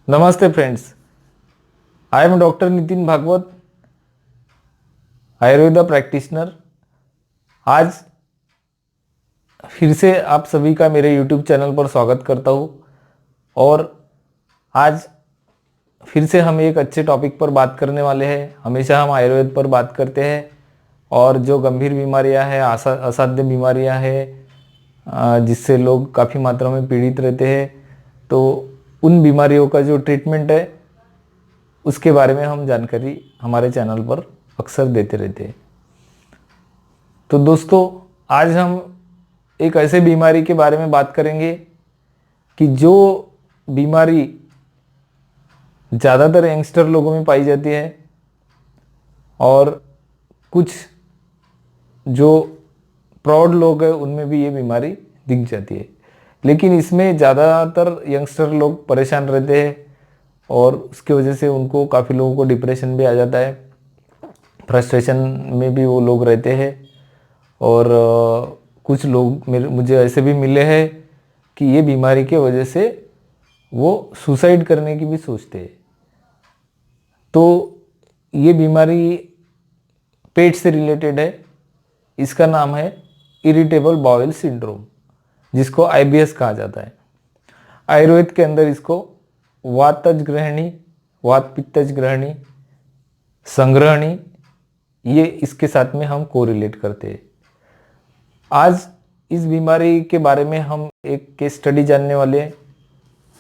नमस्ते friends, I am doctor Nitin Bhagwat, Ayurveda practitioner. आज फिर से आप सभी का मेरे यूट्यूब चैनल पर स्वागत करता हूँ और आज फिर से हम एक अच्छे टॉपिक पर बात करने वाले हैं। हमेशा हम आयुर्वेद पर बात करते हैं और जो गंभीर बीमारियां हैं, असाध्य बीमारियां हैं जिससे लोग काफ़ी मात्रा में पीड़ित रहते हैं, तो उन बीमारियों का जो ट्रीटमेंट है उसके बारे में हम जानकारी हमारे चैनल पर अक्सर देते रहते हैं। तो दोस्तों, आज हम एक ऐसे बीमारी के बारे में बात करेंगे कि जो बीमारी ज़्यादातर यंगस्टर लोगों में पाई जाती है और कुछ जो प्रौढ़ लोग हैं उनमें भी ये बीमारी दिख जाती है, लेकिन इसमें ज़्यादातर यंगस्टर लोग परेशान रहते हैं और उसकी वजह से उनको काफ़ी लोगों को डिप्रेशन भी आ जाता है, फ्रस्ट्रेशन में भी वो लोग रहते हैं। और कुछ लोग मुझे ऐसे भी मिले हैं कि ये बीमारी के वजह से वो सुसाइड करने की भी सोचते हैं। तो ये बीमारी पेट से रिलेटेड है। इसका नाम है इरिटेबल बाउल सिंड्रोम, जिसको आईबीएस कहा जाता है। आयुर्वेद के अंदर इसको वातज ग्रहणी, वात पित्तज ग्रहणी, संग्रहणी, ये इसके साथ में हम कोरिलेट करते हैं। आज इस बीमारी के बारे में हम एक केस स्टडी जानने वाले हैं।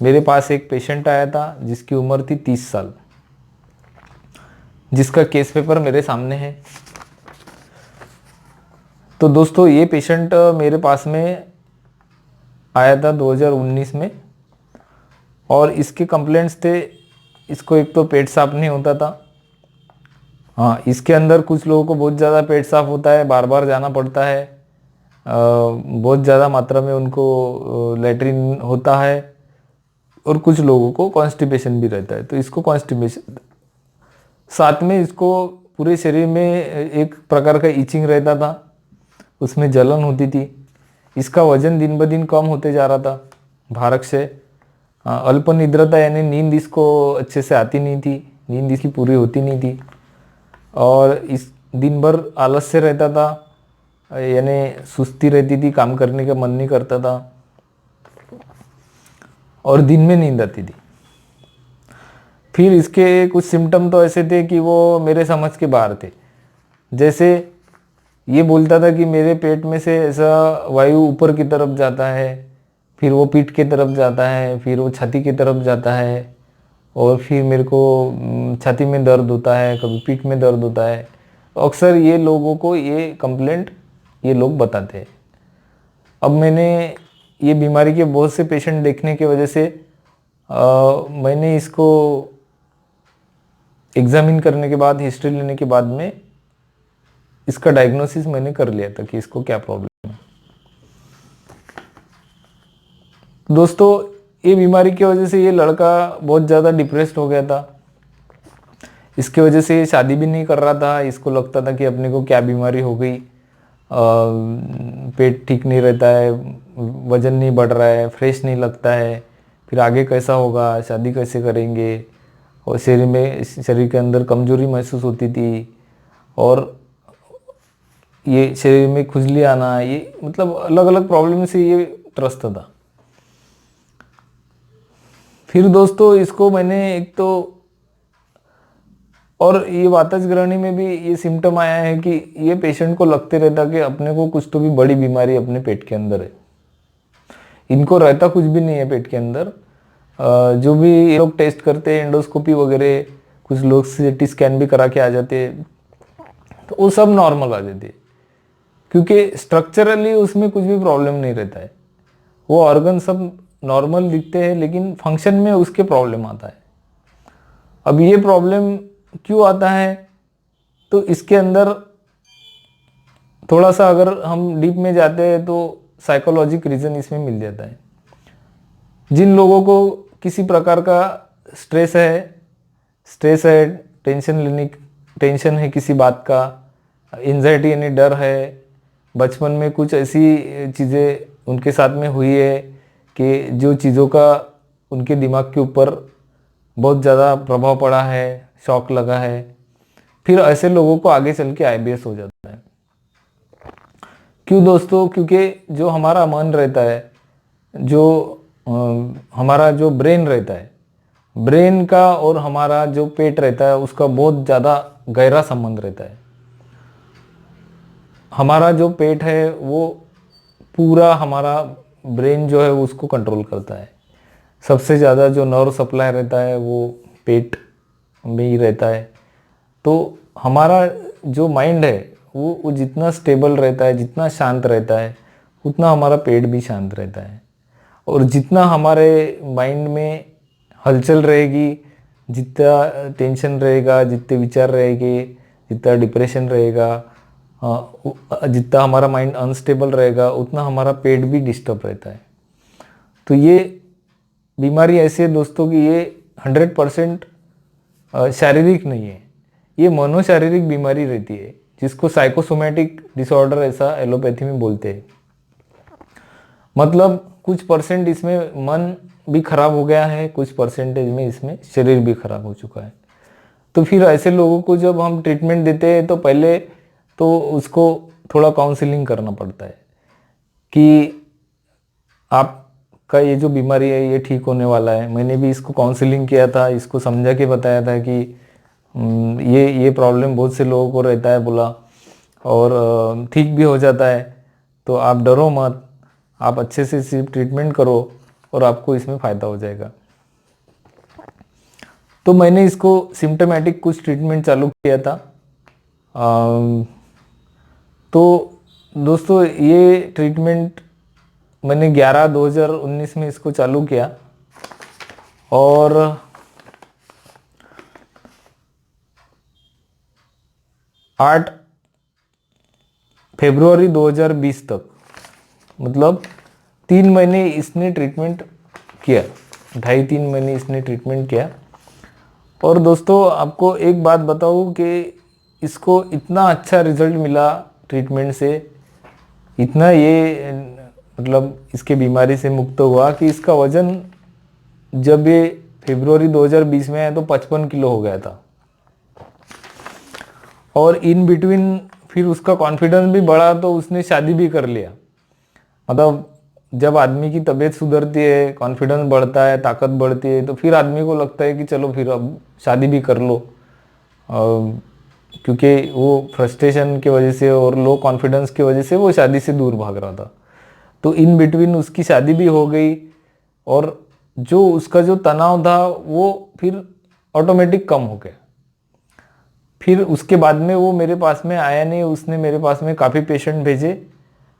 मेरे पास एक पेशेंट आया था जिसकी उम्र थी 30 साल, जिसका केस पेपर मेरे सामने है। तो दोस्तों, ये पेशेंट मेरे पास में आया था 2019 में और इसके कंप्लेंट्स थे। इसको एक तो पेट साफ नहीं होता था। हाँ, इसके अंदर कुछ लोगों को बहुत ज़्यादा पेट साफ होता है, बार बार जाना पड़ता है, बहुत ज़्यादा मात्रा में उनको लेटरिन होता है, और कुछ लोगों को कॉन्स्टिपेशन भी रहता है। तो इसको कॉन्स्टिपेशन, साथ में इसको पूरे शरीर में एक प्रकार का इचिंग रहता था, उसमें जलन होती थी। इसका वजन दिन ब दिन कम होते जा रहा था भारक से। अल्प निद्रता यानी नींद इसको अच्छे से आती नहीं थी, नींद इसकी पूरी होती नहीं थी, और इस दिन भर आलस से रहता था, यानी सुस्ती रहती थी, काम करने का मन नहीं करता था, और दिन में नींद आती थी। फिर इसके कुछ सिम्टम तो ऐसे थे कि वो मेरे समझ के बाहर थे। जैसे ये बोलता था कि मेरे पेट में से ऐसा वायु ऊपर की तरफ जाता है, फिर वो पीठ की तरफ जाता है, फिर वो छाती की तरफ जाता है, और फिर मेरे को छाती में दर्द होता है, कभी पीठ में दर्द होता है। तो अक्सर ये लोगों को ये कंप्लेंट ये लोग बताते हैं। अब मैंने ये बीमारी के बहुत से पेशेंट देखने की वजह से मैंने इसको एग्जामिन करने के बाद, हिस्ट्री लेने के बाद में इसका डायग्नोसिस मैंने कर लिया था कि इसको क्या प्रॉब्लम है। दोस्तों, ये बीमारी की वजह से ये लड़का बहुत ज़्यादा डिप्रेस्ड हो गया था। इसकी वजह से ये शादी भी नहीं कर रहा था। इसको लगता था कि अपने को क्या बीमारी हो गई, पेट ठीक नहीं रहता है, वजन नहीं बढ़ रहा है, फ्रेश नहीं लगता है, फिर आगे कैसा होगा, शादी कैसे करेंगे, और शरीर के अंदर कमजोरी महसूस होती थी, और ये शरीर में खुजली आना, ये मतलब अलग अलग प्रॉब्लम से ये त्रस्त था। फिर दोस्तों, इसको मैंने एक तो, और ये वातज ग्रहणी में भी ये सिम्टम आया है कि ये पेशेंट को लगते रहता कि अपने को कुछ तो भी बड़ी बीमारी अपने पेट के अंदर है। इनको रहता कुछ भी नहीं है पेट के अंदर। जो भी ये लोग टेस्ट करते हैं, एंडोस्कोपी वगैरह, कुछ लोग सीटी स्कैन भी करा के आ जाते हैं, तो वो सब नॉर्मल आ जाती है, क्योंकि स्ट्रक्चरली उसमें कुछ भी प्रॉब्लम नहीं रहता है। वो ऑर्गन सब नॉर्मल दिखते हैं, लेकिन फंक्शन में उसके प्रॉब्लम आता है। अब ये प्रॉब्लम क्यों आता है, तो इसके अंदर थोड़ा सा अगर हम डीप में जाते हैं तो साइकोलॉजिक रीज़न इसमें मिल जाता है। जिन लोगों को किसी प्रकार का स्ट्रेस है, टेंशन है किसी बात का, एंजाइटी यानी डर है, बचपन में कुछ ऐसी चीज़ें उनके साथ में हुई है कि जो चीज़ों का उनके दिमाग के ऊपर बहुत ज़्यादा प्रभाव पड़ा है, शॉक लगा है, फिर ऐसे लोगों को आगे चल के आईबीएस हो जाता है। क्यों दोस्तों? क्योंकि जो हमारा मन रहता है, जो हमारा जो ब्रेन रहता है, ब्रेन का और हमारा जो पेट रहता है उसका बहुत ज़्यादा गहरा संबंध रहता है। हमारा जो पेट है वो पूरा हमारा ब्रेन जो है उसको कंट्रोल करता है। सबसे ज़्यादा जो नर्व सप्लाई रहता है वो पेट में ही रहता है। तो हमारा जो माइंड है वो जितना स्टेबल रहता है, जितना शांत रहता है, उतना हमारा पेट भी शांत रहता है। और जितना हमारे माइंड में हलचल रहेगी, जितना टेंशन रहेगा, जितने विचार रहेंगे, जितना डिप्रेशन रहेगा, जितना हमारा माइंड अनस्टेबल रहेगा, उतना हमारा पेट भी डिस्टर्ब रहता है। तो ये बीमारी ऐसी है दोस्तों कि ये 100% शारीरिक नहीं है, ये मनोशारीरिक बीमारी रहती है, जिसको साइकोसोमैटिक डिसऑर्डर ऐसा एलोपैथी में बोलते हैं। मतलब कुछ परसेंट इसमें मन भी खराब हो गया है, कुछ परसेंटेज में इसमें शरीर भी खराब हो चुका है। तो फिर ऐसे लोगों को जब हम ट्रीटमेंट देते हैं तो पहले तो उसको थोड़ा काउंसलिंग करना पड़ता है कि आपका ये जो बीमारी है ये ठीक होने वाला है। मैंने भी इसको काउंसलिंग किया था, इसको समझा के बताया था कि ये प्रॉब्लम बहुत से लोगों को रहता है बोला, और ठीक भी हो जाता है। तो आप डरो मत, आप अच्छे से सिर्फ ट्रीटमेंट करो और आपको इसमें फ़ायदा हो जाएगा। तो मैंने इसको सिम्टोमेटिक कुछ ट्रीटमेंट चालू किया था। तो दोस्तों ये ट्रीटमेंट मैंने 11/2019 में इसको चालू किया, और 8 फरवरी 2020 तक, मतलब 3 महीने इसने ट्रीटमेंट किया, 2.5-3 महीने इसने ट्रीटमेंट किया। और दोस्तों आपको एक बात बताऊं कि इसको इतना अच्छा रिजल्ट मिला ट्रीटमेंट से, इतना ये मतलब इसके बीमारी से मुक्त हुआ कि इसका वजन जब ये फरवरी 2020 में आया तो 55 किलो हो गया था। और इन बिटवीन फिर उसका कॉन्फिडेंस भी बढ़ा, तो उसने शादी भी कर लिया। मतलब जब आदमी की तबीयत सुधरती है, कॉन्फिडेंस बढ़ता है, ताकत बढ़ती है, तो फिर आदमी को लगता है कि चलो फिर अब शादी भी कर लो, क्योंकि वो फ्रस्ट्रेशन की वजह से और लो कॉन्फिडेंस की वजह से वो शादी से दूर भाग रहा था। तो इन बिटवीन उसकी शादी भी हो गई, और जो उसका जो तनाव था वो फिर ऑटोमेटिक कम हो गया। फिर उसके बाद में वो मेरे पास में आया नहीं, उसने मेरे पास में काफ़ी पेशेंट भेजे,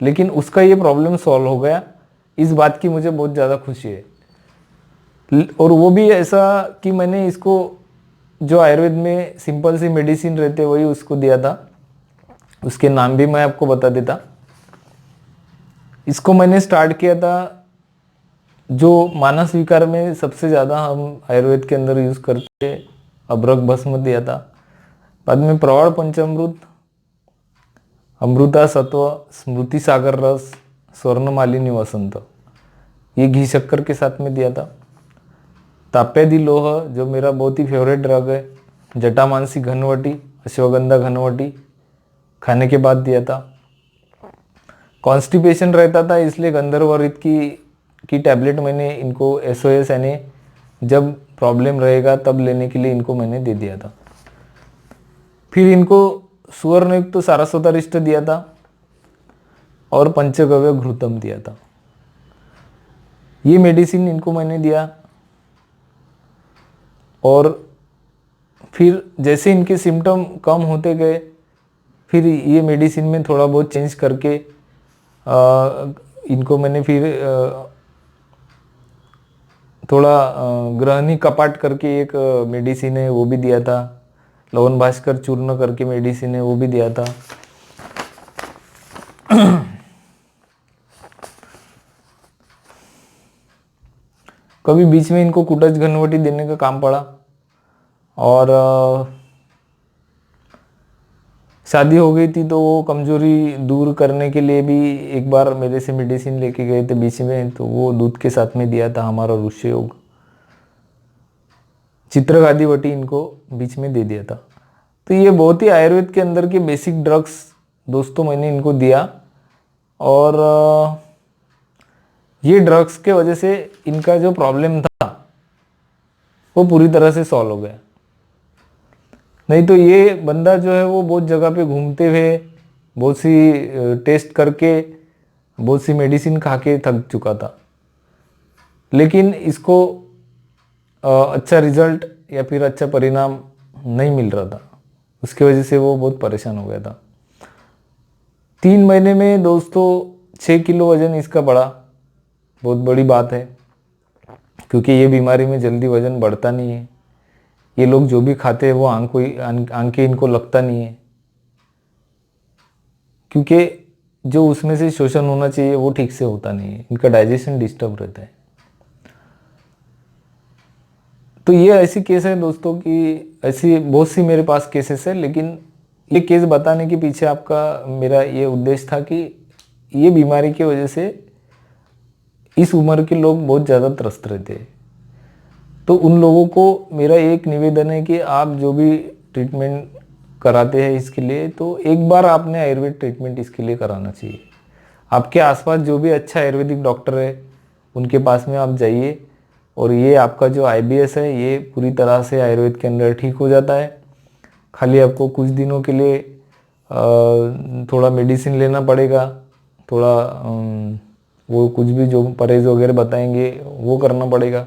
लेकिन उसका ये प्रॉब्लम सॉल्व हो गया। इस बात की मुझे बहुत ज़्यादा खुशी है। और वो भी ऐसा कि मैंने इसको जो आयुर्वेद में सिंपल सी मेडिसिन रहते वही उसको दिया था। उसके नाम भी मैं आपको बता देता। इसको मैंने स्टार्ट किया था, जो मानस विकार में सबसे ज़्यादा हम आयुर्वेद के अंदर यूज़ करते, अभ्रक भस्म दिया था। बाद में प्रवाल पंचामृत, अमृता सत्व, स्मृति सागर रस, स्वर्णमालिनी वसंत, ये घी शक्कर के साथ में दिया था। ताप्यादि लोह, जो मेरा बहुत ही फेवरेट ड्रग है, जटामानसी घनवटी, अश्वगंधा घनवटी, खाने के बाद दिया था। कॉन्स्टिपेशन रहता था इसलिए गंधर्वरित की टैबलेट मैंने इनको SOS यानी जब प्रॉब्लम रहेगा तब लेने के लिए इनको मैंने दे दिया था। फिर इनको सुवर्णयुक्त सारस्वतारिष्ट दिया था और पंचगव्य घृतम दिया था। ये मेडिसिन इनको मैंने दिया, और फिर जैसे इनके सिम्टम कम होते गए, फिर ये मेडिसिन में थोड़ा बहुत चेंज करके इनको मैंने फिर थोड़ा ग्रहणी कपाट करके एक मेडिसिन है वो भी दिया था। लवन भास्कर चूर्ण करके मेडिसिन है वो भी दिया था। कभी बीच में इनको कुटज घनवटी देने का काम पड़ा, और शादी हो गई थी तो वो कमजोरी दूर करने के लिए भी एक बार मेरे से मेडिसिन लेके गए थे बीच में, तो वो दूध के साथ में दिया था हमारा ऋषि योग। चित्रगादी वटी इनको बीच में दे दिया था। तो ये बहुत ही आयुर्वेद के अंदर के बेसिक ड्रग्स दोस्तों मैंने इनको दिया, और ये ड्रग्स के वजह से इनका जो प्रॉब्लम था वो पूरी तरह से सॉल्व हो गया। नहीं तो ये बंदा जो है वो बहुत जगह पे घूमते हुए, बहुत सी टेस्ट करके, बहुत सी मेडिसिन खा के थक चुका था, लेकिन इसको अच्छा रिजल्ट या फिर अच्छा परिणाम नहीं मिल रहा था। उसकी वजह से वो बहुत परेशान हो गया था। 3 महीने में दोस्तों 6 किलो वजन इसका बढ़ा। बहुत बड़ी बात है, क्योंकि ये बीमारी में जल्दी वजन बढ़ता नहीं है। ये लोग जो भी खाते हैं वो आंखें इनको लगता नहीं है, क्योंकि जो उसमें से शोषण होना चाहिए वो ठीक से होता नहीं है। इनका डाइजेशन डिस्टर्ब रहता है। तो ये ऐसी केस है दोस्तों कि ऐसी बहुत सी मेरे पास केसेस है, लेकिन ये केस बताने के पीछे आपका मेरा ये उद्देश्य था कि ये बीमारी की वजह से इस उम्र के लोग बहुत ज़्यादा त्रस्त रहते हैं। तो उन लोगों को मेरा एक निवेदन है कि आप जो भी ट्रीटमेंट कराते हैं इसके लिए, तो एक बार आपने आयुर्वेद ट्रीटमेंट इसके लिए कराना चाहिए। आपके आसपास जो भी अच्छा आयुर्वेदिक डॉक्टर है उनके पास में आप जाइए, और ये आपका जो IBS है ये पूरी तरह से आयुर्वेद के अंदर ठीक हो जाता है। खाली आपको कुछ दिनों के लिए थोड़ा मेडिसिन लेना पड़ेगा, थोड़ा वो कुछ भी जो परहेज वगैरह बताएंगे वो करना पड़ेगा।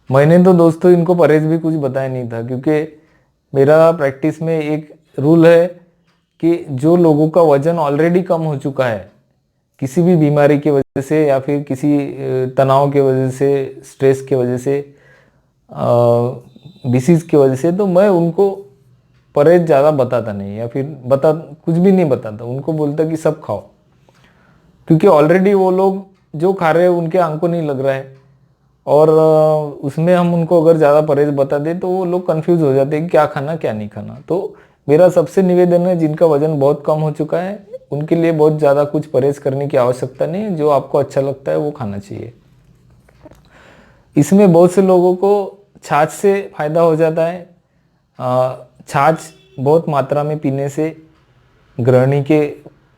मैंने तो दोस्तों इनको परहेज भी कुछ बताया नहीं था, क्योंकि मेरा प्रैक्टिस में एक रूल है कि जो लोगों का वजन ऑलरेडी कम हो चुका है किसी भी बीमारी की वजह से या फिर किसी तनाव की वजह से, स्ट्रेस की वजह से, डिसीज़ की वजह से, तो मैं उनको परहेज ज़्यादा बताता नहीं, या फिर कुछ भी नहीं बताता। उनको बोलता कि सब खाओ, क्योंकि ऑलरेडी वो लोग जो खा रहे हैं उनके आंख को नहीं लग रहा है, और उसमें हम उनको अगर ज़्यादा परहेज बता दें तो वो लोग कंफ्यूज हो जाते हैं कि क्या खाना क्या नहीं खाना। तो मेरा सबसे निवेदन है, जिनका वजन बहुत कम हो चुका है उनके लिए बहुत ज़्यादा कुछ परहेज करने की आवश्यकता नहीं है। जो आपको अच्छा लगता है वो खाना चाहिए। इसमें बहुत से लोगों को छाछ से फायदा हो जाता है। छाछ बहुत मात्रा में पीने से गृहिणी के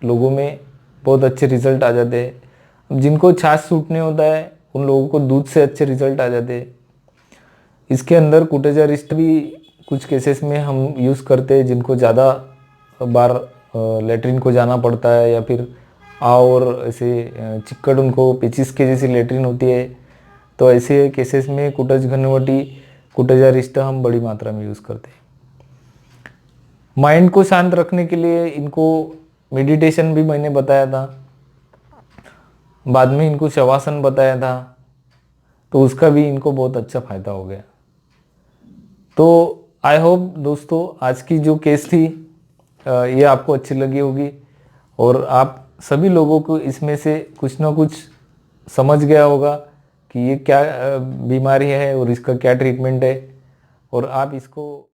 लोगों में बहुत अच्छे रिजल्ट आ जाते हैं। जिनको छाछ सूट नहीं होता है उन लोगों को दूध से अच्छे रिजल्ट आ जाते हैं। इसके अंदर कुटेजारिस्ट भी कुछ केसेस में हम यूज़ करते हैं, जिनको ज़्यादा बार लेटरिन को जाना पड़ता है, या फिर और ऐसे चिक्कड़ उनको पेचिस के जैसी लेटरिन होती है। तो ऐसे केसेस में कुटज घनवटी, कुटेजारिस्ट हम बड़ी मात्रा में यूज़ करते हैं। माइंड को शांत रखने के लिए इनको मेडिटेशन भी मैंने बताया था, बाद में इनको शवासन बताया था, तो उसका भी इनको बहुत अच्छा फ़ायदा हो गया। तो आई होप दोस्तों आज की जो केस थी ये आपको अच्छी लगी होगी, और आप सभी लोगों को इसमें से कुछ ना कुछ समझ गया होगा कि ये क्या बीमारी है और इसका क्या ट्रीटमेंट है, और आप इसको